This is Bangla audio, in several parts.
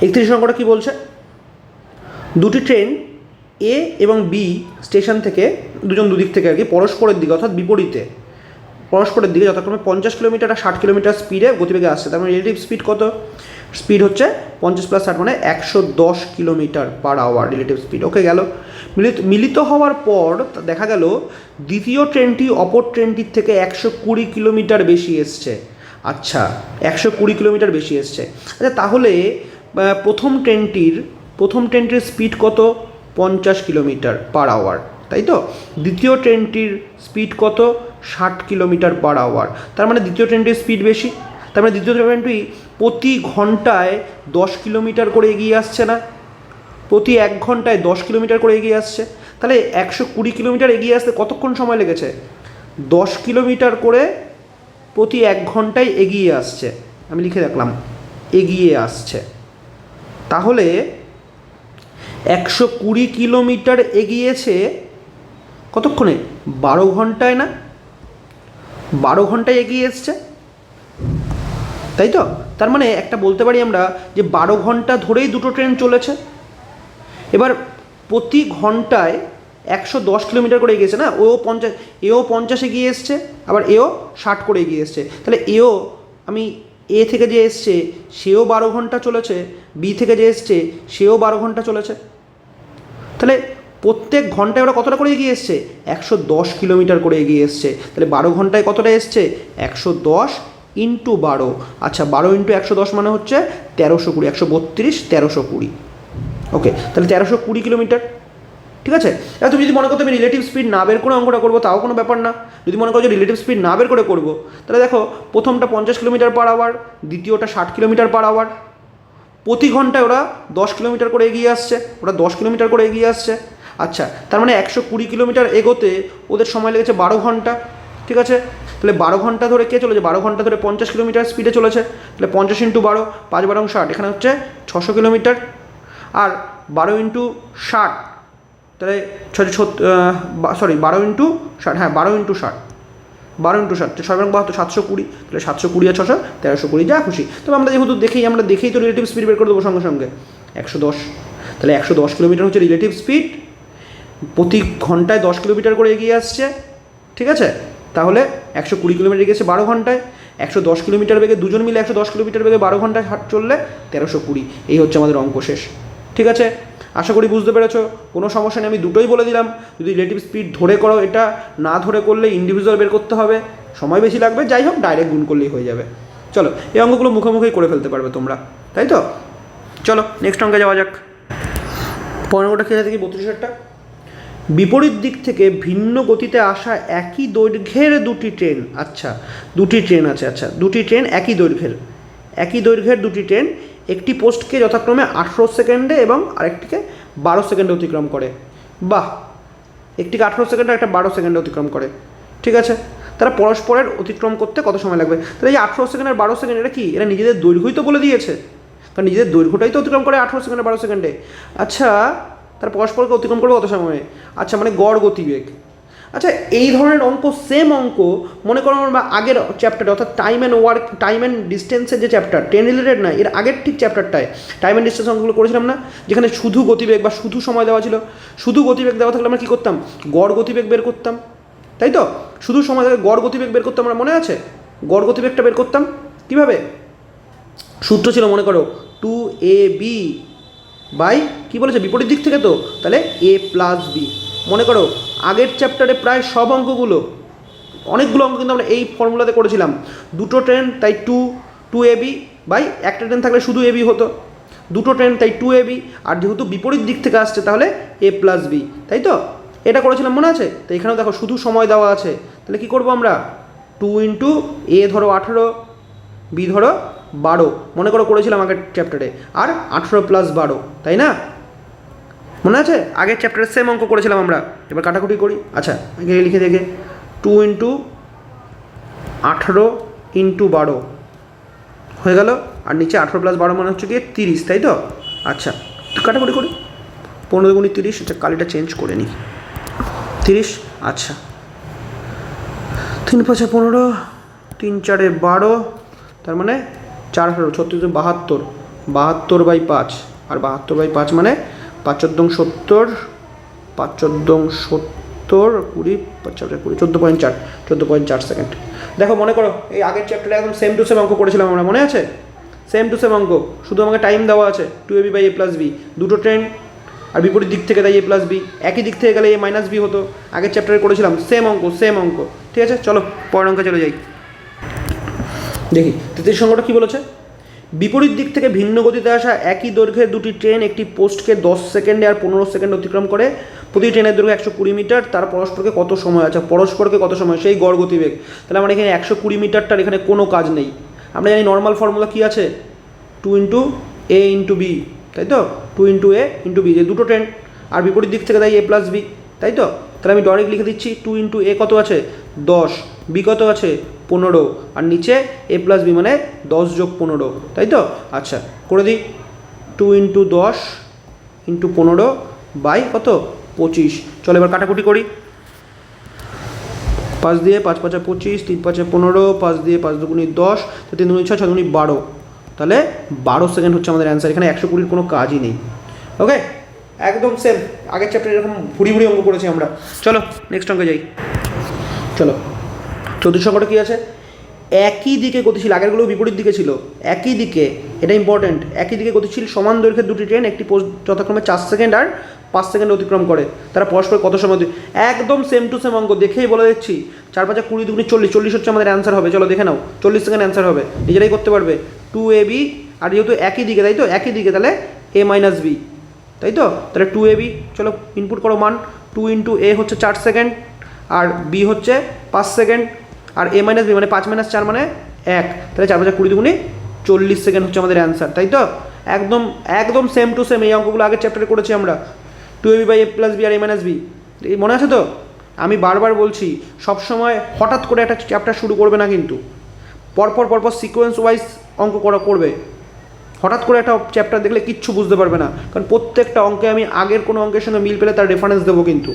31 নম্বরটা কী বলছে, দুটি ট্রেন এ এবং বি স্টেশন থেকে দুজন দুদিক থেকে আর কি পরস্পরের দিকে অর্থাৎ বিপরীতে পরস্পরের দিকে যথাক্রমে 50 কিলোমিটার আর 60 কিলোমিটার স্পিডে গতিবেগে আসছে। তার মানে রিলেটিভ স্পিড কত? স্পিড হচ্ছে 50 + 60 মানে 110 kilometre per hour relative speed. Okay গেল। মিলিত হওয়ার পর দেখা গেল দ্বিতীয় ট্রেনটি অপর ট্রেনটির থেকে 120 কিলোমিটার বেশি এসছে। আচ্ছা, 120 কিলোমিটার বেশি এসছে। আচ্ছা, তাহলে প্রথম ট্রেনটির স্পিড কত? 50 কিলোমিটার পার আওয়ার, তাই তো? দ্বিতীয় ট্রেনটির স্পিড কত? 60 কিলোমিটার পার আওয়ার। তার মানে দ্বিতীয় ট্রেনটির স্পিড বেশি। তার মানে দ্বিতীয় ট্রেনটি প্রতি ঘন্টায় 10 কিলোমিটার করে এগিয়ে আসছে না? প্রতি 1 ঘন্টায় 10 কিলোমিটার করে এগিয়ে আসছে। তাহলে 120 কিলোমিটার এগিয়ে আসতে কতক্ষণ সময় লেগেছে? 10 কিলোমিটার করে প্রতি 1 ঘন্টায় এগিয়ে আসছে। আমি লিখে রাখলাম, এগিয়ে আসছে। তাহলে 120 কিলোমিটার এগিয়েছে কতক্ষণে? 12 ঘন্টায় না? 12 ঘন্টায় এগিয়ে এসছে, তাই তো? তার মানে একটা বলতে পারি আমরা যে 12 ঘন্টা ধরেই দুটো ট্রেন চলেছে। এবার প্রতি ঘন্টায় 110 কিলোমিটার করে এগিয়েছে না? এও 50 এগিয়ে এসছে, আবার এও 60 করে এগিয়ে এসছে। তাহলে আমি এ থেকে যে এসছে সেও 12 ঘন্টা চলেছে, বি থেকে যে এসছে সেও 12 ঘন্টা চলেছে। তাহলে প্রত্যেক ঘন্টায় ওরা কতটা করে এগিয়ে এসছে? 110 কিলোমিটার করে এগিয়ে এসছে। তাহলে 12 ঘন্টায় কতটা এসছে? 110 × 12। আচ্ছা, 12 × 110 মানে হচ্ছে 1320, 132 1320। ওকে, তাহলে 1320 কিলোমিটার। ঠিক আছে। এবার তুমি যদি মনে করো আমি রিলেটিভ স্পিড না বের করে অঙ্কটা করবো, তাও কোনো ব্যাপার না। যদি মনে করো যে রিলেটিভ স্পিড না বের করে করবো, তাহলে দেখো প্রথমটা 50 কিলোমিটার পার আওয়ার, দ্বিতীয়টা 60 কিলোমিটার পার আওয়ার। প্রতি ঘন্টায় ওরা 10 কিলোমিটার করে এগিয়ে আসছে, আচ্ছা, তার মানে 120 কিলোমিটার এগোতে ওদের সময় লেগেছে 12 ঘন্টা। ঠিক আছে, তাহলে 12 ঘন্টা ধরে কে চলেছে? 12 ঘন্টা ধরে 50 কিলোমিটার স্পিডে চলেছে। তাহলে 50 × 12, 5 × 60, এখানে হচ্ছে 600 কিলোমিটার। আর 12 × 60, তাহলে 12 × 60, হ্যাঁ 12 × 60, 6 × 72, 720। তাহলে 720 আর 600, 1320, যা খুশি। তবে আমরা যেহেতু দেখেই তো রিলেটিভ স্পিড বের করে দেবো সঙ্গে সঙ্গে 110। তাহলে 110 কিলোমিটার হচ্ছে রিলেটিভ স্পিড, প্রতি ঘন্টায় 10 কিলোমিটার করে এগিয়ে আসছে। ঠিক আছে, তাহলে 120 কিলোমিটার এগিয়েছে 12 ঘন্টায়। 110 কিলোমিটার বেগে দুজন মিলে 110 কিলোমিটার বেগে 12 ঘন্টায় চললে 1320। এই হচ্ছে আমাদের অঙ্ক শেষ। ঠিক আছে, আশা করি বুঝতে পেরেছো। কোনো সমস্যা নেই, আমি দুটোই বলে দিলাম। যদি রিলেটিভ স্পিড ধরে করো, এটা না ধরে করলে ইন্ডিভিজুয়াল বের করতে হবে, সময় বেশি লাগবে। যাই হোক, ডাইরেক্ট গুণ করলেই হয়ে যাবে। চলো, এই অঙ্কগুলো মুখোমুখি করে ফেলতে পারবে তোমরা, তাই তো? চলো নেক্সট অঙ্কে যাওয়া যাক। 15টা খেলে থেকে 32টা। বিপরীত দিক থেকে ভিন্ন গতিতে আসা একই দৈর্ঘ্যের দুটি ট্রেন। আচ্ছা, দুটি ট্রেন আছে। আচ্ছা, দুটি ট্রেন একই দৈর্ঘ্যের দুটি ট্রেন একটি পোস্টকে যথাক্রমে 18 সেকেন্ডে এবং আরেকটিকে 12 সেকেন্ডে অতিক্রম করে। বাহ, একটিকে 18 সেকেন্ডে একটা 12 সেকেন্ডে অতিক্রম করে। ঠিক আছে, তারা পরস্পরের অতিক্রম করতে কত সময় লাগবে? তাহলে এই 18 সেকেন্ড আর 12 সেকেন্ড, এটা কি? এরা নিজেদের দৈর্ঘ্যই তো বলে দিয়েছে, কারণ নিজেদের দৈর্ঘ্যটাই তো অতিক্রম করে 18 সেকেন্ডে 12 সেকেন্ডে। আচ্ছা, তারা পরস্পরকে অতিক্রম করবে কত সময়ে? আচ্ছা, মানে গড় গতিবেগ। আচ্ছা, এই ধরনের অঙ্ক, সেম অঙ্ক মনে করো আমরা আগের চ্যাপ্টারে, অর্থাৎ টাইম অ্যান্ড ডিস্টেন্সের যে চ্যাপ্টার, ট্রেন রিলেটেড না, এর আগের ঠিক চ্যাপ্টারটায় টাইম অ্যান্ড ডিস্টেন্স অঙ্কগুলো করেছিলাম না, যেখানে শুধু গতিবেগ বা শুধু সময় দেওয়া ছিল। শুধু গতিবেগ দেওয়া থাকলে আমরা কী করতাম? গড় গতিবেগ বের করতাম, তাই তো? শুধু সময় থেকে গড় গতিবেগ বের করতাম, আমরা মনে আছে? গড় গতিবেগটা বের করতাম কীভাবে? সূত্র ছিল মনে করো 2ab বাই, কী বলেছে? বিপরীত দিক থেকে, তো তাহলে a + b। মনে করো আগের চ্যাপ্টারে প্রায় সব অঙ্কগুলো, অনেকগুলো অঙ্ক কিন্তু আমরা এই ফর্মুলাতে করেছিলাম। দুটো ট্রেন তাই 2ab বাই, একটা ট্রেন থাকলে শুধু ab হতো। দুটো ট্রেন তাই 2ab, আর যেহেতু বিপরীত দিক থেকে আসছে তাহলে a + b, তাই তো? এটা করেছিলাম, মনে আছে? তো এখানেও দেখো শুধু সময় দেওয়া আছে, তাহলে কী করবো আমরা? 2 × a ধরো 18, b ধরো 12, মনে করো করেছিলাম আগের চ্যাপ্টারে, আর 18 + 12, তাই না? মনে আছে? আগের চ্যাপ্টারে সেম অঙ্ক করেছিলাম আমরা। এবার কাটাকুটি করি। আচ্ছা, আগে লিখে দেখে 2 × 18 × 12 হয়ে গেল, আর নিচে 18 + 12 মানে হচ্ছে গিয়ে 30, তাই তো? আচ্ছা, কাটাকুটি করি। 15 × 30, আচ্ছা কালিটা চেঞ্জ করে নিই, 30। আচ্ছা, 3 × 5 = 15, 3 × 4 = 12, তার মানে 4 × 18 = 36, 72, 72/5, আর 72/5 মানে 5 চোদ্দং 70, 5 চোদ্দং 70, 20, 20, 14.4 সেকেন্ড। দেখো মনে করো এই আগের চ্যাপ্টারে একদম সেম টু সেম অঙ্ক করেছিলাম আমরা, মনে আছে? সেম টু সেম অঙ্ক, শুধু আমাকে টাইম দেওয়া আছে 2ab/a+b, দুটো ট্রেন আর বিপরীত দিক থেকে তাই a+b, একই দিক থেকে গেলে a-b হতো। আগের চ্যাপ্টারে করেছিলাম সেম অঙ্ক, ঠিক আছে? চলো পরের অঙ্কে চলে যাই। দেখি 33 অঙ্কটা কী বলেছে। বিপরীত দিক থেকে ভিন্ন গতিতে আসা একই দৈর্ঘ্যের দুটি ট্রেন একটি পোস্টকে 10 সেকেন্ডে আর 15 সেকেন্ড অতিক্রম করে। প্রতি ট্রেনের দৈর্ঘ্য 120 মিটার, তার পরস্পরকে কত সময় আছে? পরস্পরকে কত সময়, সেই গড় গতিবেগ। তাহলে আমরা এখানে 120 মিটারটার এখানে কোনো কাজ নেই। আমরা জানি নর্মাল ফর্মুলা কী আছে, 2 × a × b, তাই তো? 2 × a × b, যে দুটো ট্রেন আর বিপরীত দিক থেকে তাই a+b, তাই তো? তাহলে আমি ডাইরেক্ট লিখে দিচ্ছি 2 × a কত আছে 10, b কত আছে 15, আর নিচে a+b মানে 10 + 15, তাই তো? আচ্ছা করে দিই, 2 × 10 × 15 বাই কত 25। চলো এবার কাটাকুটি করি। 5 দিয়ে 5 × 5 = 25, 3 × 5 = 15, 5 দিয়ে 5 × 2 = 10, 3 × 2 = 6, 6 × 2 = 12। তাহলে 12 সেকেন্ড হচ্ছে আমাদের অ্যান্সার। এখানে 120-র কোনো কাজই নেই। ওকে, একদম সেম আগের চ্যাপ্টারে এরকম ভুড়ি অঙ্ক করেছি আমরা। চলো নেক্সট অঙ্কে যাই। চলো 34 অঙ্কটা কী আছে, একই দিকে গতিশীল, আগেরগুলো বিপরীত দিকে ছিল, একই দিকে, এটা ইম্পর্টেন্ট, একই দিকে গতিশীল সমান দৈর্ঘ্যের দুটি ট্রেন একটি পোস্ট যথাক্রমে 4 সেকেন্ড আর 5 সেকেন্ড অতিক্রম করে, তারা পরস্পর কত সময়? একদম সেম টু সেম অঙ্ক, দেখেই বলে দিচ্ছি। 4 × 5 = 20, 2 × 40, 40 হচ্ছে আমাদের অ্যান্সার হবে। চলো দেখে নাও, 40 সেকেন্ড অ্যান্সার হবে, নিজেরাই করতে পারবে। 2ab, আর যেহেতু একই দিকে, তাই তো? একই দিকে, তাহলে a-b, তাই তো? তাহলে 2ab, চলো ইনপুট করো মান। 2 × a হচ্ছে 4 সেকেন্ড, আর b হচ্ছে 5 সেকেন্ড, আর a-b মানে 5 - 4 মানে 1, তাহলে 4 × 5 = 20, 2 × 40 সেকেন্ড হচ্ছে আমাদের অ্যান্সার, তাই তো? একদম সেম টু সেম, এই অঙ্কগুলো আগের চ্যাপ্টারে করেছি আমরা। 2ab/a+b আর a-b, এই মনে আছে তো? আমি বারবার বলছি, সবসময় হঠাৎ করে একটা চ্যাপ্টার শুরু করবে না, কিন্তু পরপর সিকোয়েন্স ওয়াইজ অঙ্ক করবে। হঠাৎ করে একটা চ্যাপ্টার দেখলে কিচ্ছু বুঝতে পারবে না, কারণ প্রত্যেকটা অঙ্কে আমি আগের কোনো অঙ্কের সঙ্গে মিল পেলে তার রেফারেন্স দেবো, কিন্তু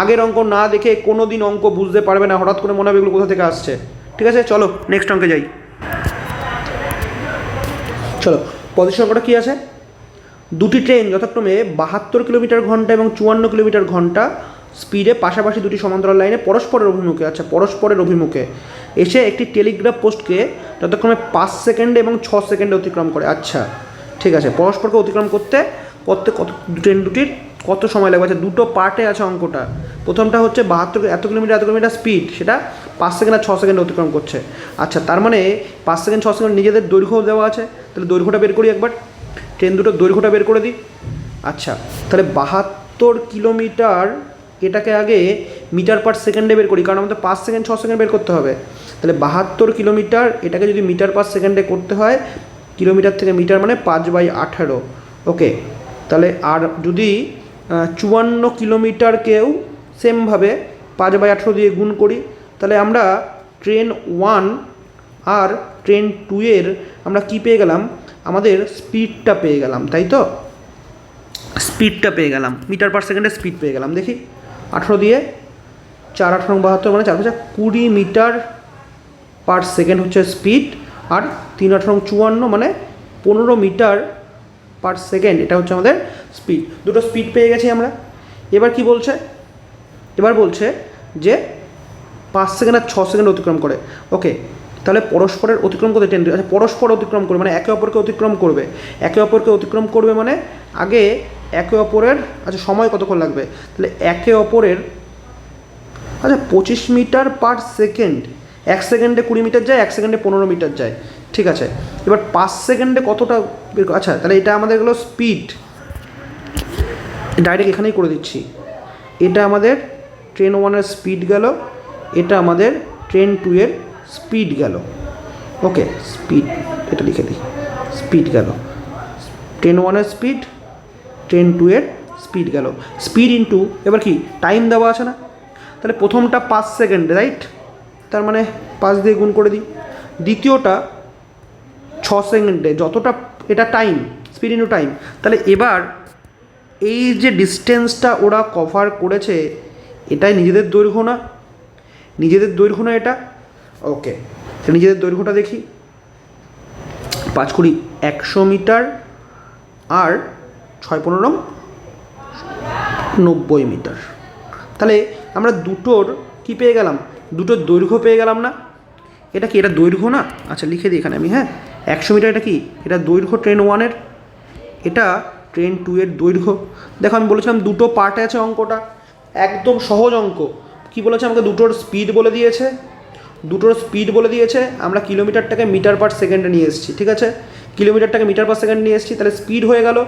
আগের অঙ্ক না দেখে কোনো দিন অঙ্ক বুঝতে পারবে না। হঠাৎ করে মনে হবে এগুলো কোথা থেকে আসছে। ঠিক আছে, চলো নেক্সট অঙ্কে যাই। চলো 35 অঙ্কটা কী আছে, দুটি ট্রেন যথাক্রমে 72 কিলোমিটার/ঘন্টা এবং 54 কিলোমিটার/ঘন্টা স্পিডে পাশাপাশি দুটি সমান্তরাল লাইনে পরস্পরের অভিমুখে, আচ্ছা পরস্পরের অভিমুখে এসে একটি টেলিগ্রাফ পোস্টকে যথাক্রমে 5 সেকেন্ডে এবং 6 সেকেন্ডে অতিক্রম করে। আচ্ছা ঠিক আছে, পরস্পরকে অতিক্রম করতে কত ট্রেন দুটির কত সময় লাগবে? আচ্ছা দুটো পার্টে আছে অঙ্কটা। প্রথমটা হচ্ছে 72 এত কিলোমিটার স্পিড, সেটা 5 সেকেন্ড আর 6 সেকেন্ড অতিক্রম করছে। আচ্ছা তার মানে 5 সেকেন্ড 6 সেকেন্ড নিজেদের দৈর্ঘ্য দেওয়া আছে, তাহলে দৈর্ঘ্যটা বের করি একবার। ট্রেন দুটোর দৈর্ঘ্যটা বের করে দিই। আচ্ছা তাহলে 72 কিলোমিটার, এটাকে আগে মিটার/সেকেন্ডে বের করি, কারণ আমাদের 5 সেকেন্ড 6 সেকেন্ড বের করতে হবে। তাহলে 72 কিলোমিটার, এটাকে যদি মিটার/সেকেন্ডে করতে হয়, কিলোমিটার থেকে মিটার মানে 5/18। ওকে, তাহলে আর যদি 54 কিলোমিটারকেও সেমভাবে 5/18 দিয়ে গুণ করি, তাহলে আমরা ট্রেন 1 আর ট্রেন 2 এর আমরা কী পেয়ে গেলাম? আমাদের স্পিডটা পেয়ে গেলাম, তাই তো? স্পিডটা পেয়ে গেলাম, মিটার/সেকেন্ডে স্পিড পেয়ে গেলাম। দেখি 18 দিয়ে 4 × 8 = 72, মানে 4 × 5 = 20 মিটার/সেকেন্ড হচ্ছে স্পিড, আর 3 × 8 = 54, মানে 15 মিটার/সেকেন্ড, এটা হচ্ছে আমাদের স্পিড। দুটো স্পিড পেয়ে গেছি আমরা। এবার কি বলছে? এবার বলছে যে 5 সেকেন্ড আর 6 সেকেন্ড অতিক্রম করে। ওকে, তাহলে পরস্পরের অতিক্রম করতে ট্রেন, আচ্ছা পরস্পর অতিক্রম করবে মানে একে অপরকে অতিক্রম করবে। একে অপরকে অতিক্রম করবে মানে আগে একে অপরের, আচ্ছা সময় কতক্ষণ লাগবে? তাহলে একে অপরের, আচ্ছা 25 মিটার/সেকেন্ড, 1 সেকেন্ডে 20 মিটার যায়, 1 সেকেন্ডে 15 মিটার যায়। ঠিক আছে, এবার 5 সেকেন্ডে কতটা? আচ্ছা তাহলে এটা আমাদের গেলো স্পিড, ডাইরেক্ট এখানেই করে দিচ্ছি। এটা আমাদের ট্রেন 1-এর স্পিড গেল, এটা আমাদের ট্রেন 2 এর স্পিড গেল। ওকে, স্পিড এটা লিখে দিই, স্পিড গেল, ট্রেন 1-এর স্পিড, ট্রেন 2 এর স্পিড গেল। স্পিড ইন্টু এবার কি টাইম দেওয়া আছে না? তাহলে প্রথমটা 5 সেকেন্ড, রাইট? তার মানে 5 দিয়ে গুণ করে দিই। দ্বিতীয়টা 6 সেকেন্ডে, যতটা এটা টাইম, স্পিড ইন্টু টাইম। তাহলে এবার এই যে ডিস্টেন্সটা ওরা কভার করেছে, এটাই নিজেদের দৈর্ঘ্য না? নিজেদের দৈর্ঘ্য না এটা? ওকে, নিজেদের দৈর্ঘ্যটা দেখি। 5 কুড়ি 100 মিটার আর 6 15 90 মিটার। তাহলে আমরা দুটোর কি পেয়ে গেলাম, দুটোর দৈর্ঘ্য পেয়ে গেলাম না? এটা কি, এটা দৈর্ঘ্য না? আচ্ছা লিখে দিই এখানে আমি, হ্যাঁ 100 মিটার এটা কি, এটা দৈর্ঘ্য ট্রেন 1-এর, এটা ট্রেন 2-এর দৈর্ঘ্য। দেখো আমি বলেছিলাম দুটো পার্টে আছে অঙ্কটা, একদম সহজ অঙ্ক। কি বলেছে আমাকে, দুটোর স্পিড বলে দিয়েছে, আমরা কিলোমিটারটাকে মিটার পার সেকেন্ডে নিয়ে এসেছি, ঠিক আছে, কিলোমিটারটাকে মিটার পার সেকেন্ড নিয়ে এসেছি, তাহলে স্পিড হয়ে গেল।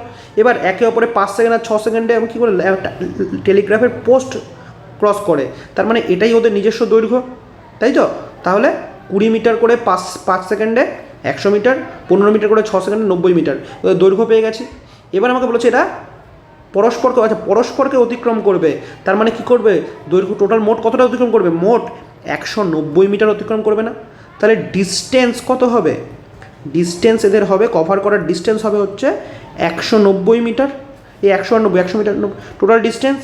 এবার একে অপরে 5 সেকেন্ড আর 6 সেকেন্ডে আমি কী করে টেলিগ্রাফের পোস্ট ক্রস করে, তার মানে এটাই ওদের নিজস্ব দৈর্ঘ্য, তাই তো? তাহলে 20 মিটার করে 5 সেকেন্ডে 100 মিটার, 15 মিটার করে 6 সেকেন্ডে 90 মিটার, ওদের দৈর্ঘ্য পেয়ে গেছি। এবার আমাকে বলেছে এটা পরস্পরকে অতিক্রম করবে, তার মানে কি করবে, দৈর্ঘ্য টোটাল মোট কতটা অতিক্রম করবে, মোট 190 মিটার অতিক্রম করবে না? তাহলে ডিস্টেন্স কত হবে, ডিস্টেন্স এদের হবে, কভার করার ডিস্টেন্স হবে হচ্ছে 190 মিটার, এই 100 মিটার টোটাল ডিস্টেন্স।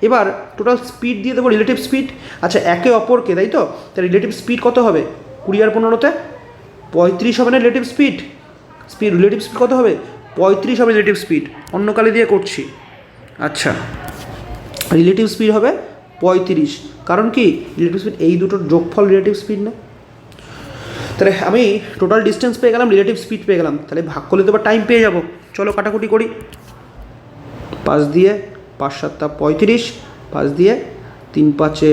এবার টোটাল স্পিড দিয়ে দেবো, রিলেটিভ স্পিড। আচ্ছা একে অপরকে, তাই তো, তাহলে রিলেটিভ স্পিড কত হবে, 20 আর 15-তে 35 হবে না রিলেটিভ স্পিড, রিলেটিভ স্পিড কত হবে, 35 হবে রিলেটিভ স্পিড, অন্য কালি দিয়ে করছি। আচ্ছা রিলেটিভ স্পিড হবে 35, কারণ কি রিলেটিভ স্পিড এই দুটোর যোগফল রিলেটিভ স্পিড না? তাহলে আমি টোটাল ডিস্টেন্স পেয়ে গেলাম, রিলেটিভ স্পিড পেয়ে গেলাম, তাহলে ভাগ করলে তো এবার টাইম পেয়ে যাবো। চলো কাটাকুটি করি, 5 দিয়ে 5 7 35, 5 দিয়ে 3 5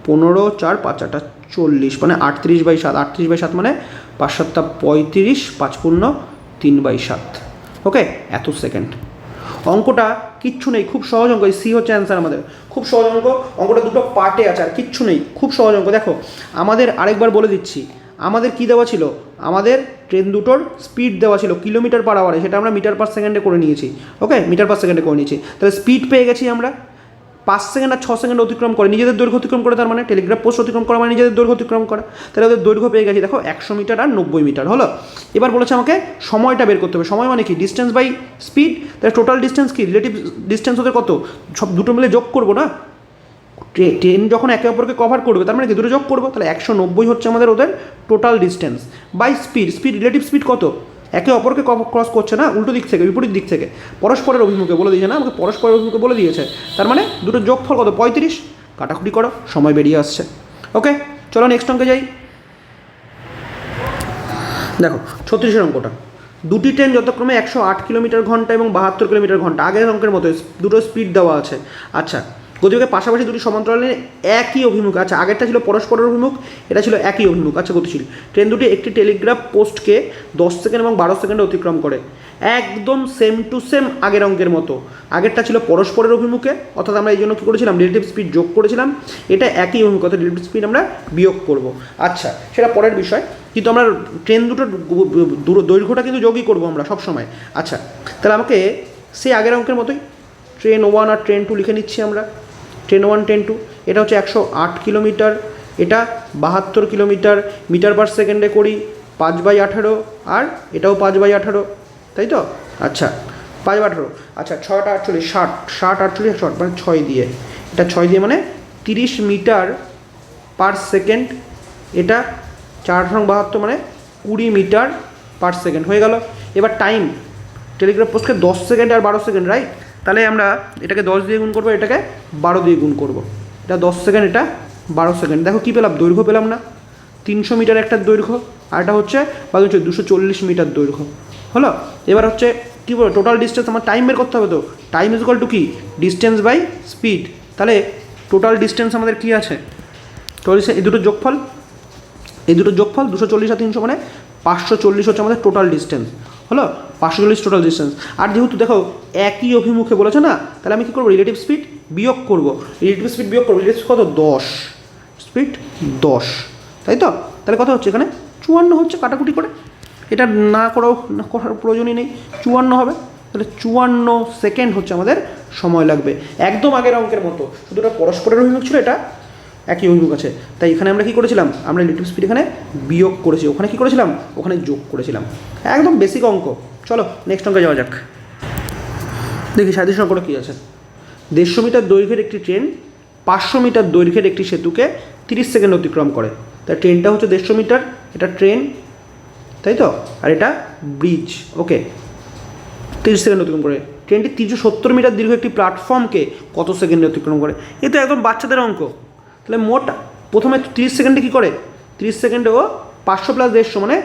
15, 4 5 8 40, মানে 38/7, 38/7 মানে 5 7 35, 5 পূর্ণ 3/7। ওকে, এত সেকেন্ড। অঙ্কটা কিচ্ছু নেই, খুব সহজ অঙ্ক, এই সি হচ্ছে অ্যান্সার আমাদের, খুব সহজ অঙ্ক। অঙ্কটা দুটো পার্টে আছে আর কিচ্ছু নেই, খুব সহজ অঙ্ক। দেখো আমাদের আরেকবার বলে দিচ্ছি, আমাদের কি দেওয়া ছিল, আমাদের ট্রেন দুটোর স্পিড দেওয়া ছিল কিলোমিটার পার আওয়ারে, সেটা আমরা মিটার পার সেকেন্ডে করে নিয়েছি। ওকে, মিটার পার সেকেন্ডে করে নিয়েছি, তাহলে স্পিড পেয়ে গেছি আমরা। 5 সেকেন্ড আর 6 সেকেন্ড অতিক্রম করে, নিজেদের দৈর্ঘ্য অতিক্রম করে, তার মানে টেলিগ্রাফ পোস্ট অতিক্রম করা মানে নিজেদের দৈর্ঘ্য অতিক্রম করা, তাহলে ওদের দৈর্ঘ্য পেয়ে গেছি। দেখো 100 মিটার আর 90 মিটার হলো। এবার বলেছে আমাকে সময়টা বের করতে হবে, সময় মানে কি, ডিস্টেন্স বাই স্পিড, তাহলে টোটাল ডিস্টেন্স কি, রিলেটিভ ডিস্টেন্স ওদের কত, সব দুটো মিলে যোগ করবো না, ট্রেন যখন একে অপরকে কভার করবে তার মানে কি দুটো যোগ করবো, তাহলে 190 হচ্ছে আমাদের ওদের total distance by speed. Relative speed কত, একে অপরকে ক্রস করছে না, উল্টো দিক থেকে, বিপরীত দিক থেকে, পরস্পরের অভিমুখে বলে দিয়েছে না আমাকে, পরস্পরের অভিমুখে বলে দিয়েছে, তার মানে দুটো যোগফল কত, 35। কাটাকুটি করো, সময় বেরিয়ে আসছে। ওকে চলো নেক্সট অঙ্কে যাই। দেখো 36-এর অঙ্কটা, দুটি ট্রেন যথাক্রমে 108 কিলোমিটার ঘন্টা এবং 72 কিলোমিটার ঘন্টা, আগের অঙ্কের মতো দুটো স্পিড দেওয়া আছে। আচ্ছা গতিবেগের পাশাপাশি দুটি সমান্তরাল লাইনে একই অভিমুখ, আচ্ছা আগেরটা ছিল পরস্পরের অভিমুখ, এটা ছিল একই অভিমুখ। আচ্ছা গতিশীল ট্রেন দুটি একটি টেলিগ্রাফ পোস্টকে 10 সেকেন্ড এবং 12 সেকেন্ডে অতিক্রম করে, একদম সেম টু সেম আগের অঙ্কের মতো। আগেরটা ছিল পরস্পরের অভিমুখে, অর্থাৎ আমরা এই জন্য কী করেছিলাম, রিলেটিভ স্পিড যোগ করেছিলাম, এটা একই অভিমুখ, অর্থাৎ রিলেটিভ স্পিড আমরা বিয়োগ করব। আচ্ছা সেটা পরের বিষয়, কিন্তু আমরা ট্রেন দুটোর দৈর্ঘ্যটা কিন্তু যোগই করবো আমরা সবসময়। আচ্ছা তাহলে আমাকে সেই আগের অঙ্কের মতোই ট্রেন 1 আর ট্রেন 2 লিখে নিচ্ছি আমরা। ট্রেন 1 ট্রেন 2 এটা হচ্ছে 108 কিলোমিটার, এটা 72 কিলোমিটার, মিটার পার সেকেন্ডে করি 5/18, আর এটাও 5/18, তাই তো? আচ্ছা 5/18, আচ্ছা 6টা 48, 60 48 100 মানে 6 দিয়ে, এটা 6 দিয়ে মানে 30 মিটার পার সেকেন্ড, এটা 4/72 মানে 20 মিটার পার সেকেন্ড হয়ে গেল। এবার টাইম, টেলিগ্রাফ পোস্টকে 10 সেকেন্ড আর 12 সেকেন্ড, রাইট? তাহলে আমরা এটাকে 10 দিয়ে গুণ করবো, এটাকে 12 দিয়ে গুণ করবো, এটা 10 সেকেন্ড, এটা 12 সেকেন্ড। দেখো কী পেলাম, দৈর্ঘ্য পেলাম না, 300 মিটার একটা দৈর্ঘ্য, আর এটা হচ্ছে 240 মিটার দৈর্ঘ্য হলো। এবার হচ্ছে কী বলবো, টোটাল ডিস্টেন্স আমার টাইম বের করতে হবে, তো টাইম ইজ ইকুয়াল টু কি, ডিস্টেন্স বাই স্পিড। তাহলে টোটাল ডিস্টেন্স আমাদের কী আছে, এই দুটো যোগফল, 240 আর 300 মানে 540 হচ্ছে আমাদের টোটাল ডিস্টেন্স হলো, 540 টোটাল ডিস্টেন্স। আর যেহেতু দেখো একই অভিমুখে বলেছে না, তাহলে আমি কী করবো, রিলেটিভ স্পিড বিয়োগ করবো, রিলেটিভ স্পিড কত, 10, স্পিড 10, তাই তো? তাহলে কত হচ্ছে এখানে 54 হচ্ছে, কাটাকুটি করে, এটা করার প্রয়োজনই নেই, 54 হবে। তাহলে 54 সেকেন্ড হচ্ছে আমাদের সময় লাগবে, একদম আগের অঙ্কের মতো, শুধু এটা পরস্পরের অভিমুখ ছিল, এটা একই অভিমুখ আছে, তাই এখানে আমরা কী করেছিলাম, আমরা রিলেটিভ স্পিড এখানে বিয়োগ করেছি, ওখানে কী করেছিলাম, ওখানে যোগ করেছিলাম, একদম বেসিক অঙ্ক। চলো নেক্সট অঙ্কে যাওয়া যাক। দেখি 37 অঙ্কটা কী আছে। 150 মিটার দৈর্ঘ্যের একটি ট্রেন 500 মিটার দৈর্ঘ্যের একটি সেতুকে 30 সেকেন্ড অতিক্রম করে, তাই ট্রেনটা হচ্ছে 150 মিটার, এটা ট্রেন, তাই তো, আর এটা ব্রিজ। ওকে, 30 সেকেন্ড অতিক্রম করে। ট্রেনটি 370 মিটার দীর্ঘ একটি প্ল্যাটফর্মকে কত সেকেন্ডে অতিক্রম করে? এ তো একদম বাচ্চাদের অঙ্ক। তাহলে মোট প্রথমে 30 সেকেন্ডে কী করে? 30 সেকেন্ডে ও 500 প্লাস 150 মানে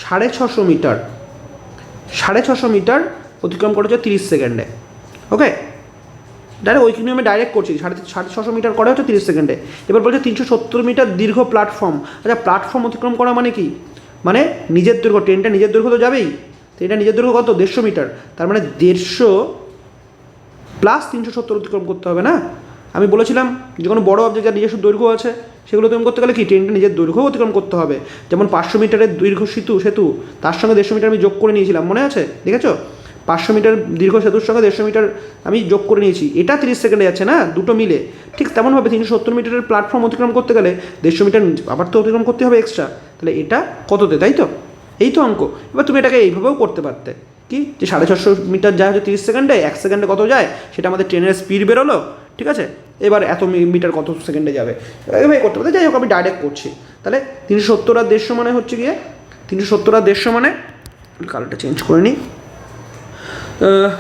650 মিটার, 650 মিটার অতিক্রম করেছে 30 সেকেন্ডে। ওকে, ডাইরেক্ট ওই নিয়মে ডাইরেক্ট করছি, 650 মিটার করে হচ্ছে 30 সেকেন্ডে। এবার বলছে 370 মিটার দীর্ঘ প্ল্যাটফর্ম। আচ্ছা, প্ল্যাটফর্ম অতিক্রম করা মানে কি? মানে নিজের দৈর্ঘ্য, ট্রেনটা নিজের দৈর্ঘ্য তো যাবেই, তো এটা নিজের দৈর্ঘ্য কত? 150 মিটার। তার মানে 150 প্লাস 370 অতিক্রম করতে হবে না? আমি বলেছিলাম যে কোনো বড় অবজেক্ট যার নিজস্ব দৈর্ঘ্য আছে সেগুলো অতিক্রম করতে গেলে কি ট্রেনটা নিজের দৈর্ঘ্য অতিক্রম করতে হবে। যেমন 500 মিটারের দীর্ঘ সেতু, তার সঙ্গে 150 মিটার আমি যোগ করে নিয়েছিলাম, মনে আছে? দেখেছো? 500 মিটার দীর্ঘ সেতুর সঙ্গে 150 মিটার আমি যোগ করে নিয়েছি, এটা 30 সেকেন্ডে যাচ্ছে না, দুটো মিলে। ঠিক তেমনভাবে 370 মিটারের প্ল্যাটফর্ম অতিক্রম করতে গেলে 150 মিটার আবার তো অতিক্রম করতে হবে এক্সট্রা। তাহলে এটা কততে, তাই তো? এই তো অঙ্ক। এবার তুমি এটাকে এইভাবেও করতে পারতে, কি যে 650 মিটার যায় হচ্ছে 30 সেকেন্ডে, 1 সেকেন্ডে কত যায় সেটা আমাদের ট্রেনের স্পিড বেরোলো, ঠিক আছে? এবার এত মিটার কত সেকেন্ডে যাবে এভাবে করতে পারতে। যাই হোক, আমি ডাইরেক্ট করছি। তাহলে 370 আর 150 মানে হচ্ছে গিয়ে 370 আর 150 মানে কালারটা চেঞ্জ করে নিই।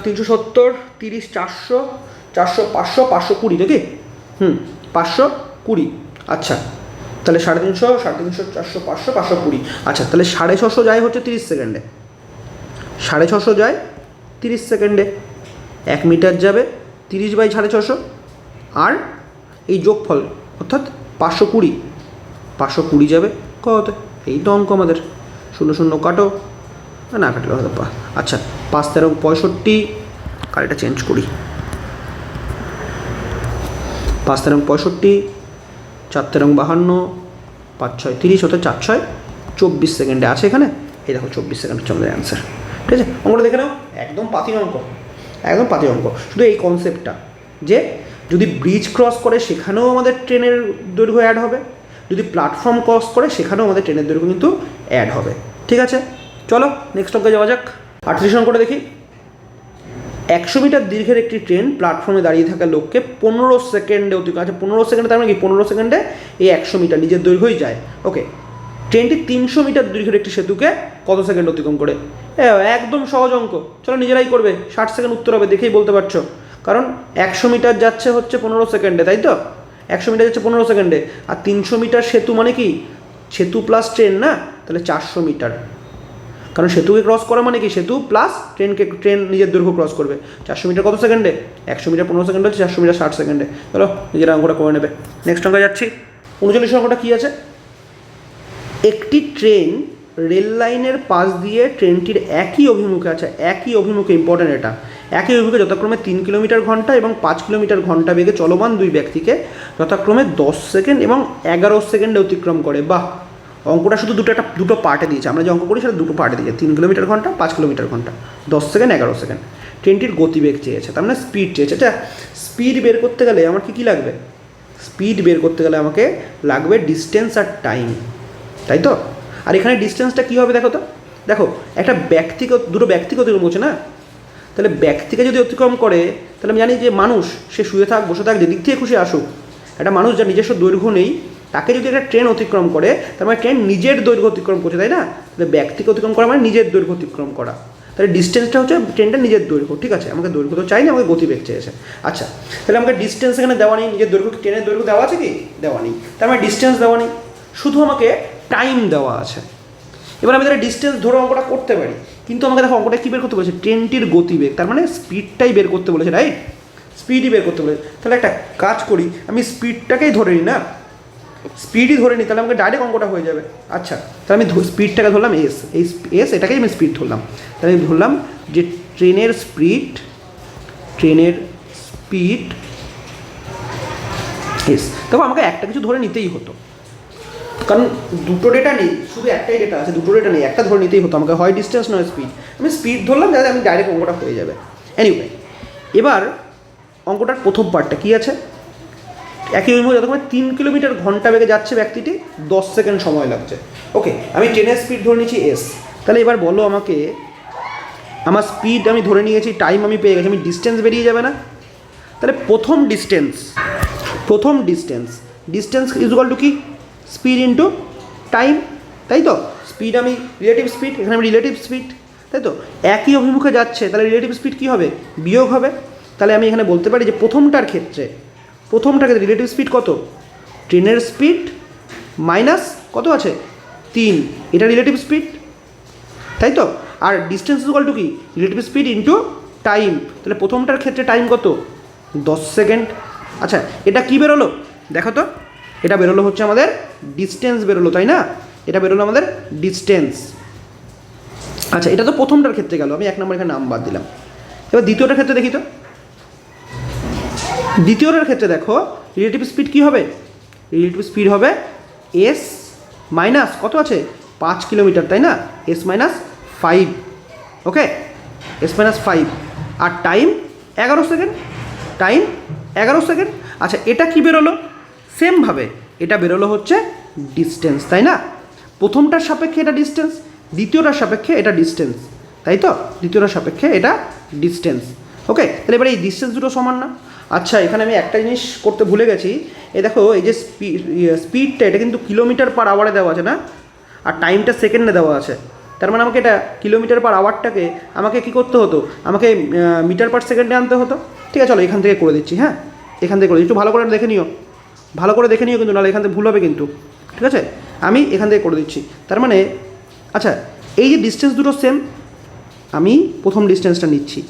370, 30, 400, 400, 500, 520 নাকি? 520। আচ্ছা, তাহলে 350, 350, 400, 500, 520। আচ্ছা, তাহলে 650 যায় হচ্ছে 30 সেকেন্ডে, 650 যায় 30 সেকেন্ডে। 1 মিটার যাবে 30 বাই 650, আর এই যোগফল অর্থাৎ 520, 520 যাবে কততে? এই তো অঙ্ক আমাদের। 0 0 কাটো, না কাটলে হয়তো আচ্ছা, 5 13 65, কালিটা চেঞ্জ করি। 5 13 65, 4 13 52, 5 6 30, হতে 4 6 24 সেকেন্ডে আছে এখানে। এই দেখো 24 সেকেন্ড হচ্ছে আমাদের অ্যান্সার। ঠিক আছে, অঙ্কটা দেখে নাও, একদম পাতি অঙ্ক, একদম পাতি অঙ্ক। শুধু এই কনসেপ্টটা যে যদি ব্রিজ ক্রস করে সেখানেও আমাদের ট্রেনের দৈর্ঘ্য অ্যাড হবে, যদি প্ল্যাটফর্ম ক্রস করে সেখানেও আমাদের ট্রেনের দৈর্ঘ্য কিন্তু অ্যাড হবে। ঠিক আছে, চলো নেক্সট অঙ্কে যাওয়া যাক। 38 অঙ্কটা দেখি। 100 মিটার দীর্ঘের একটি ট্রেন প্ল্যাটফর্মে দাঁড়িয়ে থাকা লোককে 15 সেকেন্ডে অতিক্রম, আচ্ছা 15 সেকেন্ডে তার মানে কি 15 সেকেন্ডে এই 100 মিটার নিজের দৈর্ঘ্যই যায়। ওকে, ট্রেনটি 300 মিটার দীর্ঘের একটি সেতুকে কত সেকেন্ড অতিক্রম করে? একদম সহজ অঙ্ক, চলো নিজেরাই করবে। 60 সেকেন্ড উত্তর হবে, দেখেই বলতে পারছো, কারণ 100 মিটার যাচ্ছে হচ্ছে 15 সেকেন্ডে, তাই তো? 100 মিটার যাচ্ছে 15 সেকেন্ডে, আর 300 মিটার সেতু মানে কি সেতু প্লাস ট্রেন না? তাহলে 400 মিটার, কারণ সেতুকে ক্রস করা মানে কি সেতু প্লাস ট্রেন নিজের দৈর্ঘ্য ক্রস করবে। 400 মিটার কত সেকেন্ডে? 100 মিটার 15 সেকেন্ড হচ্ছে, 400 মিটার 60 সেকেন্ডে। চলো নিজেরা অঙ্কটা করে নেবে। নেক্সট অঙ্কে যাচ্ছি। 39 অঙ্কটা কী আছে? একটি ট্রেন রেল লাইনের পাশ দিয়ে ট্রেনটির একই অভিমুখে, আচ্ছা একই অভিমুখে, ইম্পর্ট্যান্ট এটা, একই অভিমুখে যথাক্রমে 3 কিলোমিটার ঘন্টা এবং 5 কিলোমিটার ঘন্টা বেগে চলমান দুই ব্যক্তিকে যথাক্রমে 10 সেকেন্ড এবং 11 সেকেন্ডে অতিক্রম করে। বাহ, অঙ্কটা শুধু দুটো পার্টে দিয়েছে, আমরা যে অঙ্ক করি সেটা দুটো পার্টে দিয়েছে, 3 কিলোমিটার ঘন্টা 5 কিলোমিটার ঘন্টা, 10 সেকেন্ড 11 সেকেন্ড। ট্রেনটির গতিবেগ চেয়েছে, তার মানে স্পিড চেয়েছে। আচ্ছা, স্পিড বের করতে গেলে আমার কী লাগবে? স্পিড বের করতে গেলে আমাকে লাগবে ডিস্টেন্স আর টাইম, তাই তো? আর এখানে ডিস্টেন্সটা কী হবে দেখো তো, দেখো একটা দুটো ব্যক্তিকে অতিক্রম করছে না, তাহলে ব্যক্তিকে যদি অতিক্রম করে তাহলে আমি জানি যে মানুষ, সে শুয়ে থাক বসে থাক যেদিক থেকে খুশি আসুক, একটা মানুষ যার নিজস্ব দৈর্ঘ্য নেই তাকে যদি একটা ট্রেন অতিক্রম করে তার মানে ট্রেন নিজের দৈর্ঘ্য অতিক্রম করছে, তাই না? তাহলে ব্যক্তিকে অতিক্রম করা মানে নিজের দৈর্ঘ্য অতিক্রম করা, তাহলে ডিস্টেন্সটা হচ্ছে ট্রেনটা নিজের দৈর্ঘ্য। ঠিক আছে, আমাকে দৈর্ঘ্য তো চাই না, আমাকে গতিবেগ চেয়েছে। আচ্ছা, তাহলে আমাকে ডিস্টেন্স এখানে দেওয়া নেই, নিজের দৈর্ঘ্য, ট্রেনের দৈর্ঘ্য দেওয়া আছে কি? দেওয়া নেই, তার মানে ডিস্টেন্স দেওয়া নেই, শুধু আমাকে টাইম দেওয়া আছে। এবার আমি তাহলে ডিস্টেন্স ধরে অঙ্কটা করতে পারি, কিন্তু আমাকে দেখো অঙ্কটা কী বের করতে বলেছে? ট্রেনটির গতিবেগ, তার মানে স্পিডটাই বের করতে বলেছে, রাইট? স্পিডই বের করতে বলেছে। তাহলে একটা কাজ করি, আমি স্পিডটাকেই ধরে নিই না, স্পিডই ধরে নিই, তাহলে আমাকে ডাইরেক্ট অঙ্কটা হয়ে যাবে। আচ্ছা, তাহলে আমি স্পিডটাকে ধরলাম এস, এই এটাকেই আমি স্পিড ধরলাম। তাহলে আমি ধরলাম যে ট্রেনের স্পিড এস। দেখো আমাকে একটা কিছু ধরে নিতেই হতো, কারণ দুটো ডেটা নেই, শুধু একটাই ডেটা আছে, দুটো ডেটা নেই, একটা ধরে নিতেই হতো আমাকে, হয় ডিস্টেন্স নয় স্পিড। আমি স্পিড ধরলাম যাতে আমি ডাইরেক্ট অঙ্কটা হয়ে যাবে। এনিওয়ে, এবার অঙ্কটার প্রথম পার্টটা কী আছে? একই অভিমুখে যতক্ষণ 3 কিলোমিটার ঘন্টা বেগে যাচ্ছে ব্যক্তিটি, 10 সেকেন্ড সময় লাগছে। ওকে, আমি ট্রেনের স্পিড ধরে নিয়েছি এস। তাহলে এবার বলো আমাকে, আমার স্পিড আমি ধরে নিয়েছি, টাইম আমি পেয়ে গেছি, আমি ডিস্টেন্স বেরিয়ে যাবে না? তাহলে প্রথম ডিস্টেন্স ইজ ইকুয়াল টু কি? স্পিড ইন্টু টাইম, তাই তো? স্পিড আমি রিলেটিভ স্পিড, এখানে আমি রিলেটিভ স্পিড, তাই তো একই অভিমুখে যাচ্ছে, তাহলে রিলেটিভ স্পিড কী হবে, বিয়োগ হবে। তাহলে আমি এখানে বলতে পারি যে প্রথমটার ক্ষেত্রে রিলেটিভ স্পিড কত, ট্রেনের স্পিড মাইনাস কত আছে 3, এটা রিলেটিভ স্পিড, তাই তো। আর ডিস্টেন্স ইকুয়াল টু কি, রিলেটিভ স্পিড ইন্টু টাইম, তাহলে প্রথমটার ক্ষেত্রে টাইম কত 10 সেকেন্ড। আচ্ছা এটা কি বেরোলো দেখো তো, এটা বেরোলো হচ্ছে আমাদের ডিস্টেন্স বেরোলো, তাই না, এটা বেরোলো আমাদের ডিস্টেন্স। আচ্ছা এটা তো প্রথমটার ক্ষেত্রে গেল, আমি 1 নম্বর এখানে নাম বাদ দিলাম। এবার দ্বিতীয়টার ক্ষেত্রে দেখি তো, দ্বিতীয়টার ক্ষেত্রে দেখো রিলেটিভ স্পিড কী হবে, রিলেটিভ স্পিড হবে এস মাইনাস কত আছে 5 কিলোমিটার, তাই না, এস মাইনাস 5, ওকে, এস মাইনাস 5, আর টাইম 11 সেকেন্ড, টাইম 11 সেকেন্ড। আচ্ছা এটা কি বেরোলো, সেমভাবে এটা বেরোলো হচ্ছে ডিস্টেন্স, তাই না, প্রথমটার সাপেক্ষে এটা ডিস্টেন্স, দ্বিতীয়টার সাপেক্ষে এটা ডিস্টেন্স, তাই তো, দ্বিতীয়টার সাপেক্ষে এটা ডিস্টেন্স, ওকে। তাহলে এবারে এই ডিস্টেন্স দুটো সমান না। আচ্ছা এখানে আমি একটা জিনিস করতে ভুলে গেছি, এই দেখো এই যে স্পিডটা এটা কিন্তু কিলোমিটার পার আওয়ারে দেওয়া আছে না, আর টাইমটা সেকেন্ডে দেওয়া আছে, তার মানে আমাকে এটা কিলোমিটার পার আওয়ারটাকে আমাকে কী করতে হতো, আমাকে মিটার পার সেকেন্ডে আনতে হতো। ঠিক আছে চলো এখান থেকে করে দিচ্ছি, হ্যাঁ এখান থেকে করে দিচ্ছি, একটু ভালো করে দেখে নিও, ভালো করে দেখে নিও কিন্তু, নাহলে এখান থেকে ভুল হবে কিন্তু, ঠিক আছে, আমি এখান থেকে করে দিচ্ছি। তার মানে আচ্ছা এই যে ডিস্টেন্স দুটো সেম, আমি প্রথম ডিস্টেন্সটা নিচ্ছি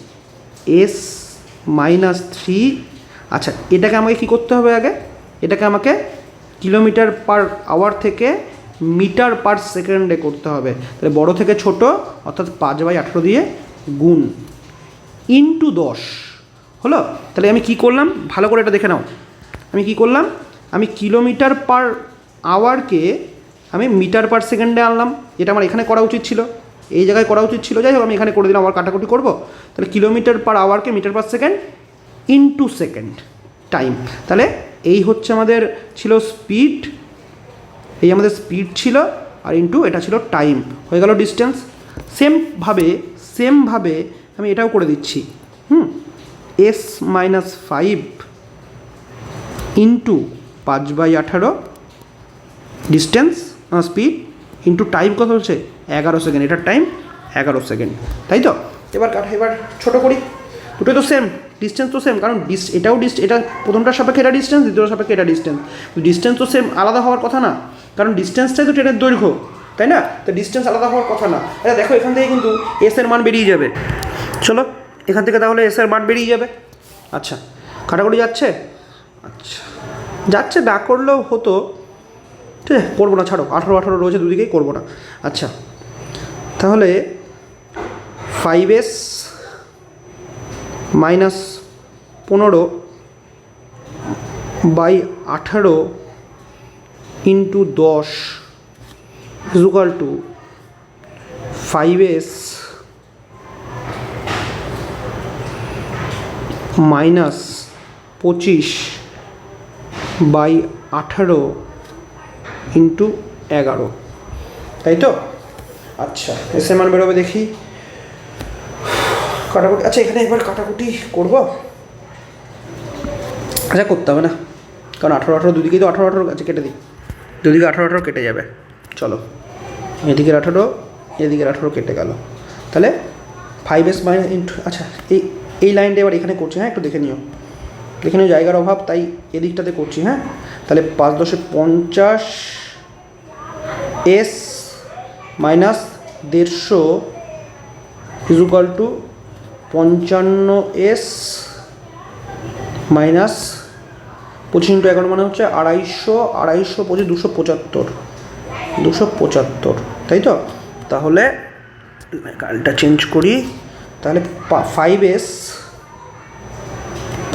এস মাইনাস 3, আচ্ছা এটাকে আমাকে কী করতে হবে আগে, এটাকে আমাকে কিলোমিটার পার আওয়ার থেকে মিটার পার সেকেন্ডে করতে হবে, তাহলে বড় থেকে ছোট অর্থাৎ 5/18 দিয়ে গুণ ইন্টু 10 হলো। তাহলে আমি কি করলাম ভালো করে এটা দেখে নাও, আমি কি করলাম, আমি কিলোমিটার পার আওয়ারকে আমি মিটার পার সেকেন্ডে আনলাম, যেটা আমার এখানে করা উচিত ছিল, এই জায়গায় করা উচিত ছিল, যাই হোক আমি এখানে করে দিলাম, আবার কাটাকুটি করবো, তাহলে কিলোমিটার পার আওয়ারকে metre per second into second time, তাহলে এই হচ্ছে আমাদের ছিল স্পিড, এই আমাদের স্পিড ছিল, আর ইন্টু এটা ছিল টাইম, হয়ে গেল ডিস্টেন্স। সেমভাবে আমি এটাও করে দিচ্ছি, S minus 5 into 5/18 distance speed into time কত হচ্ছে 11 সেকেন্ড, এটার টাইম 11 সেকেন্ড, তাই তো। এবার ছোটো করি, দুটোই তো সেম, ডিস্টেন্স তো সেম, কারণ এটাও এটা প্রথমটার সাপেক্ষে এটা ডিস্টেন্স, দ্বিতীয়টার সাপেক্ষে এটা ডিস্টেন্স তো সেম, আলাদা হওয়ার কথা না, কারণ ডিস্টেন্সটাই তো ট্রেনের দৈর্ঘ্য, তাই না, তো ডিস্টেন্স আলাদা হওয়ার কথা না। এটা দেখো এখান থেকে কিন্তু এস এর মান বেরিয়ে যাবে, চলো এখান থেকে তাহলে এস এর মান বেরিয়ে যাবে। আচ্ছা কাটাকুটি যাচ্ছে, আচ্ছা যাচ্ছে, না করলেও হতো, ঠিক আছে করবো না, ছাড়ো, 18 রয়েছে দুদিকেই করবো না। আচ্ছা তাহলে 5s minus 15/18 into 10 equal to 5s minus 25/18 into 11, তাই তো। আচ্ছা এসে মান বেরোবে দেখি, কাটাকুটি, আচ্ছা এখানে একবার কাটাকুটি করব, আচ্ছা করতে হবে না, কারণ 18 দুদিকেই তো 18 আছে, কেটে দিই, দুদিকে 18 কেটে যাবে, চলো এদিকের 18 এদিকের 18 কেটে গেল, তাহলে 5s মাইনাস ইন্টু, আচ্ছা এই লাইনটা এবার এখানে করছি, হ্যাঁ একটু দেখে নিও জায়গার অভাব, তাই এদিকটাতে করছি, হ্যাঁ তাহলে 5 × 10 = 50 s minus 150 equal to 55s minus 25 × 11 মানে হচ্ছে 250, 275, তাই তো। তাহলে কালটা চেঞ্জ করি, তাহলে 5s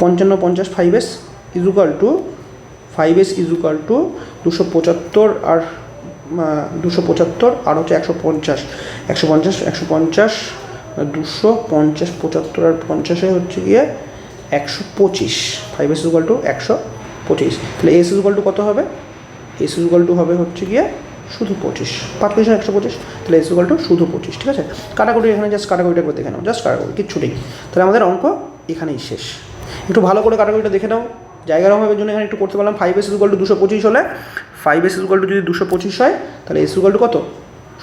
55 50 5s ইকুয়াল টু 275 আর 275 আর হচ্ছে 150 250 75 আর 50 হচ্ছে গিয়ে 125, 5s ইকুয়াল টু 125, তাহলে s ইকুয়াল টু কত হবে, s ইকুয়াল টু হবে হচ্ছে গিয়ে শুধু 25, 5 × 125, তাহলে s ইকুয়াল টু শুধু 25, ঠিক আছে। কাটাকুটি এখানে জাস্ট কাটাকুটিটা করে দেখে নাও, জাস্ট কাটাকুটি কিচ্ছু নেই, তাহলে আমাদের অঙ্ক এখানেই শেষ। একটু ভালো করে কাটাকুটিটা দেখে নাও, জায়গার অভাবের জন্য এখানে একটু করতে পারলাম। 5s ইকুয়াল টু 225 হলে 5s ইকুয়াল টু যদি 225 হয় তাহলে s ইকুয়াল টু কত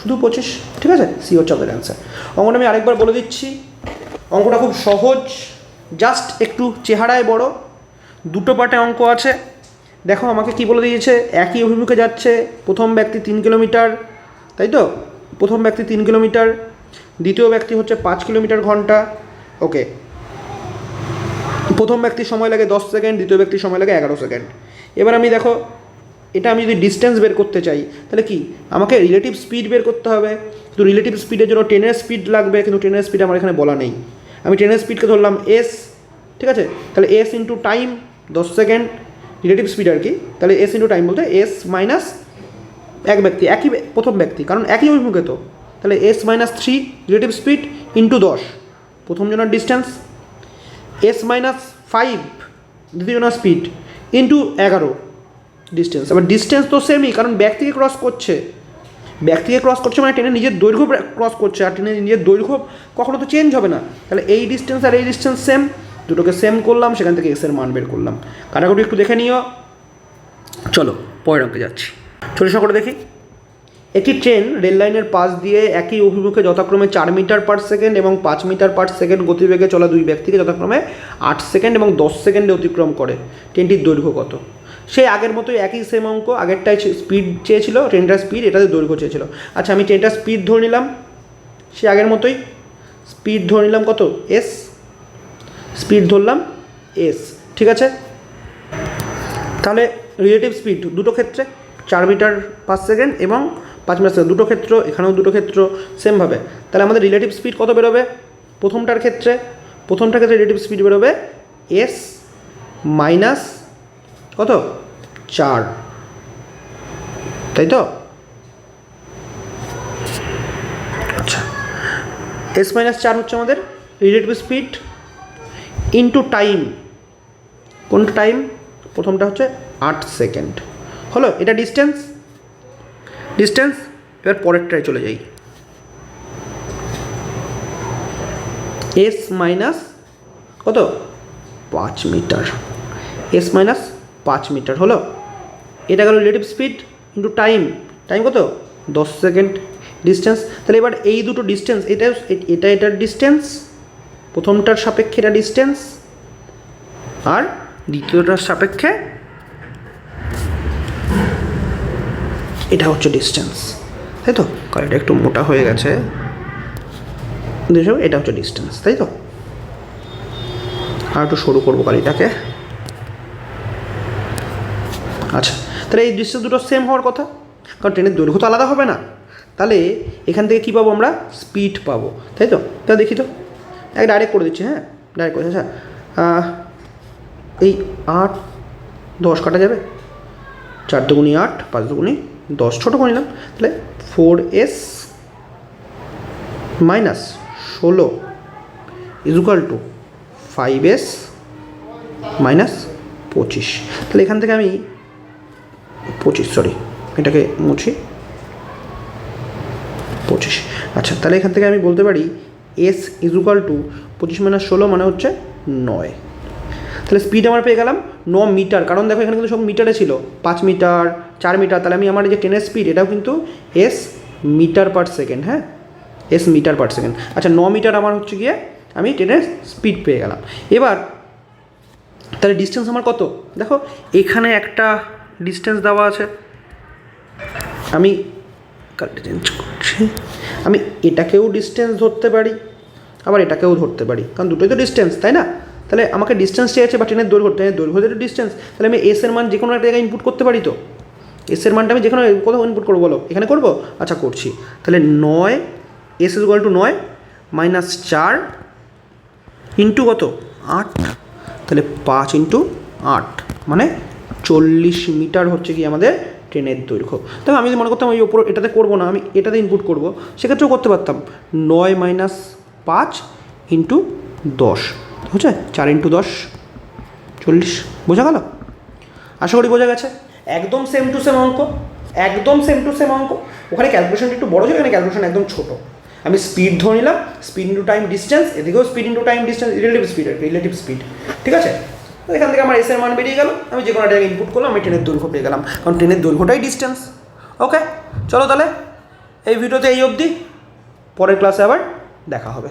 শুধু 25, ঠিক আছে? সি হচ্ছে আমাদের অ্যান্সার। অঙ্কটা আমি আরেকবার বলে দিচ্ছি, অঙ্কটা খুব সহজ, জাস্ট একটু চেহারায় বড়, দুটো পার্টে অঙ্ক আছে। দেখো আমাকে কি বলে দিয়েছে, একই অভিমুখে যাচ্ছে প্রথম ব্যক্তি 3 কিলোমিটার, তাই তো? প্রথম ব্যক্তি 3 কিলোমিটার, দ্বিতীয় ব্যক্তি হচ্ছে 5 কিলোমিটার ঘন্টা। ওকে, প্রথম ব্যক্তির সময় লাগে 10 সেকেন্ড, দ্বিতীয় ব্যক্তির সময় লাগে 11 সেকেন্ড। এবার আমি দেখো, এটা আমি যদি ডিস্টেন্স বের করতে চাই তাহলে কি আমাকে রিলেটিভ স্পিড বের করতে হবে। কিন্তু রিলেটিভ স্পিডের জন্য ট্রেনের স্পিড লাগবে, কিন্তু ট্রেনের স্পিড আমার এখানে বলা নেই। আমি ট্রেনের স্পিডকে ধরলাম এস, ঠিক আছে? তাহলে S into time 10 second relative speed আর কি। তাহলে এস ইন্টু টাইম বলতে এস মাইনাস এক ব্যক্তি, একই প্রথম ব্যক্তি, কারণ একই অভিমুখে তো। তাহলে S minus 3 relative speed into 10 প্রথম জনের ডিস্টেন্স, এস মাইনাস 5 দ্বিতীয় জনের স্পিড ইন্টু 11 ডিস্টেন্স। আবার ডিস্টেন্স তো সেমই, কারণ ব্যক্তিকে ক্রস করছে, ব্যক্তিকে ক্রস করছে মানে ট্রেনের নিজের দৈর্ঘ্য ক্রস করছে, আর ট্রেনের নিজের দৈর্ঘ্য কখনো তো চেঞ্জ হবে না। তাহলে এই ডিস্টেন্স আর এই ডিস্টেন্স সেম, দুটোকে সেম করলাম, সেখান থেকে এসের মান বের করলাম। কাটাকুটি একটু দেখে নিও। চলো পরের অঙ্কে যাচ্ছি, ছোটো করে দেখি। একটি ট্রেন রেল লাইনের পাশ দিয়ে একই অভিমুখে যথাক্রমে 4 মিটার পার সেকেন্ড এবং 5 মিটার পার সেকেন্ড গতিবেগে চলা দুই ব্যক্তিকে যথাক্রমে 8 সেকেন্ড এবং 10 সেকেন্ডে অতিক্রম করে। ট্রেনটির দৈর্ঘ্য কত? সেই আগের মতোই একই সেম অঙ্ক, আগেরটায় স্পিড চেয়েছিল, ট্রেনটার স্পিড, এটাতে দৈর্ঘ্য চেয়েছিল। আচ্ছা আমি ট্রেনটার স্পিড ধরে নিলাম, সে আগের মতোই স্পিড ধরে নিলাম কত? এস, স্পিড ধরলাম এস, ঠিক আছে? তাহলে রিলেটিভ স্পিড দুটো ক্ষেত্রে 4 মিটার পার সেকেন্ড এবং 5 মিটার সেকেন্ড, দুটো ক্ষেত্র, এখানেও দুটো ক্ষেত্র সেমভাবে। তাহলে আমাদের রিলেটিভ স্পিড কত বেরোবে? প্রথমটার ক্ষেত্রে রিলেটিভ স্পিড বেরোবে এস মাইনাস কত? 4, তাই তো? আচ্ছা, এস মাইনাস 4 হচ্ছে আমাদের রিলেটিভ স্পিড ইন্টু টাইম। কোনটা টাইম? প্রথমটা হচ্ছে 8 সেকেন্ড, হলো। এটা ডিস্টেন্স। এবার পরেরটায় চলে যাই, এস মাইনাস কত? 5 মিটার, এস মাইনাস 5 মিটার হলো। এটা গেল রিলেটিভ স্পিড ইন্টু টাইম, কত? 10 সেকেন্ড ডিস্টেন্স। তাহলে এবার এই দুটো ডিস্টেন্স, এটার ডিস্টেন্স, প্রথমটার সাপেক্ষে এটা ডিস্টেন্স, আর দ্বিতীয়টার সাপেক্ষে এটা হচ্ছে ডিস্টেন্স, তাই তো? কারণ এটা একটু মোটা হয়ে গেছে, দেখো এটা হচ্ছে ডিস্টেন্স, তাই তো? আর একটু সরু করবো কালিটাকে। আচ্ছা, তাহলে এই ডিস্টেন্স দুটো সেম হওয়ার কথা, কারণ ট্রেনের দৈর্ঘ্য তো আলাদা হবে না। তাহলে এখান থেকে কী পাবো আমরা? স্পিড পাবো, তাই তো? তাহলে দেখি তো, ডাইরেক্ট করে দিচ্ছি, হ্যাঁ ডাইরেক্ট করে। আচ্ছা এই 8 10 কাটা যাবে, 4 দুগুণি 8, 5 দুগুণি 10, ছোটো করে নিলাম। তাহলে 4s minus 16 is equal to 5s minus 25। তাহলে এখান থেকে আমি 25, এটাকে মুছি, 25। আচ্ছা, তাহলে এখান থেকে আমি বলতে পারি S is equal to 25 minus 16 মানে হচ্ছে 9। তাহলে স্পিড আমার পেয়ে গেলাম 9 মিটার, কারণ দেখো এখানে কিন্তু সব মিটারে ছিল, 5 মিটার 4 মিটার। তাহলে আমি আমার যে ট্রেনের স্পিড, এটাও কিন্তু এস মিটার পার সেকেন্ড, হ্যাঁ এস মিটার পার সেকেন্ড। আচ্ছা 9 মিটার আমার হচ্ছে গিয়ে আমি ট্রেনের স্পিড পেয়ে গেলাম। এবার তাহলে ডিস্টেন্স আমার কত? দেখো এখানে একটা ডিস্টেন্স দেওয়া আছে, আমি চেঞ্জ করছি, আমি এটাকেও ডিস্টেন্স ধরতে পারি, আবার এটাকেও ধরতে পারি, কারণ দুটোই তো ডিস্টেন্স, তাই না? তাহলে আমাকে ডিস্টেন্স চেয়েছে বা ট্রেনের দৈর্ঘ্য যেটা ডিস্টেন্স, তাহলে আমি এস এর মান যে কোনো একটা জায়গায় ইনপুট করতে পারি তো। এস এর মানটা আমি যে কোনো কোথাও ইনপুট করবো, বলো এখানে করবো? আচ্ছা করছি। তাহলে 9 S is equal to 9 minus 4 into কত? 8। তাহলে 5 ইন্টু 8 মানে 40 মিটার হচ্ছে কি আমাদের ট্রেনের দৈর্ঘ্য। তবে আমি যদি মনে করতাম ওই ওপর এটাতে করবো না, আমি এটাতে ইনপুট করবো, সেক্ষেত্রেও করতে পারতাম। 9 মাইনাস 5 ইন্টু 10 হচ্ছে 4 ইন্টু 10 40। বোঝা গেল? আশা করি বোঝা গেছে। একদম সেম টু সেম অঙ্ক, ওখানে ক্যালকুলেশনটা একটু বড় ছিল, এখানে ক্যালকুলেশন একদম ছোটো। আমি স্পিড ধরে নিলাম, স্পিড ইন্টু টাইম ডিস্টেন্স, এদিকেও speed into time distance, relative speed, ঠিক আছে? তো এখান থেকে আমার এসের মান বেরিয়ে গেল, আমি যে কোনো জায়গায় ইনপুট করলাম, আমি ট্রেনের দৈর্ঘ্য পেয়ে গেলাম, কারণ ট্রেনের দৈর্ঘ্যটাই ডিস্টেন্স। ওকে, চলো তাহলে এই ভিডিওতে এই অবধি, পরের ক্লাসে আবার দেখা হবে।